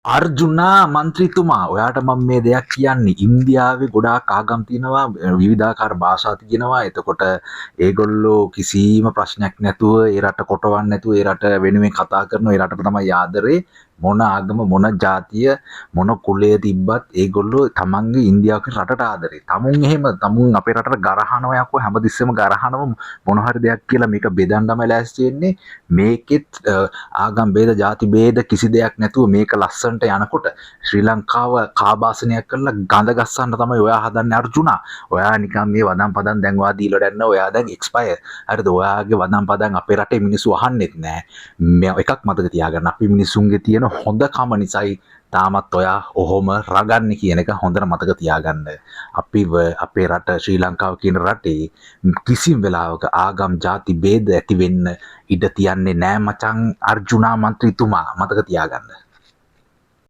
අර්ජුනා මන්ත්‍රීතුමා ඔයාට මම මේ දෙයක් කියන්නේ ඉන්දියාවේ ගොඩාක් ආගම් තියෙනවා විවිධාකාර භාෂා තියෙනවා එතකොට ඒගොල්ලෝ කිසිම ප්‍රශ්නයක් නැතුව ඒ රට කොටවන්න නැතුව ඒ රට වෙනුවෙන් කතා කරනවා ඒ රටට තමයි ආදරේ මොන ආගම මොන ජාතිය මොන කුලය තිබ්බත් ඒගොල්ලෝ තමන්ගේ ඉන්දියාව කියන රටට ආදරේ. තමුන් එහෙම තමුන් අපේ රටට ගරහනවා යකෝ හැමතිස්සෙම ගරහනවා මොන හරි දෙයක් කියලා මේක බෙදන්නම ලෑස්ති වෙන්නේ මේකෙත් ආගම් ભેද ಜಾති ભેද කිසි දෙයක් නැතුව මේක ලස්සනට යනකොට ශ්‍රී ලංකාව කාබාසනයක් කරලා ගඳ ගස්සන්න තමයි ඔයා හදන්නේ අර්ජුනා. ඔයා නිකන් මේ වදම් පදම් දැන් ඔයා දීලා දැන්න ඔයා දැන් එක්ස්පයර්. හරිද? ඔයාගේ වදම් පදම් අපේ රටේ මිනිස්සු අහන්නෙත් නෑ. මේ එකක් මතක තියාගන්න අපි මිනිස්සුන්ගේ තියෙන හොඳකම නිසායි තාමත් ඔයා ඔහොම රගන්නේ කියන එක හොඳට මතක තියාගන්න. අපිව අපේ රට ශ්‍රී ලංකාව කියන රටේ කිසිම වෙලාවක ආගම් ಜಾති ભેද ඇති වෙන්න ඉඩ තියන්නේ නෑ මචං අර්ජුනා මන්ත්‍රීතුමා මතක තියාගන්න.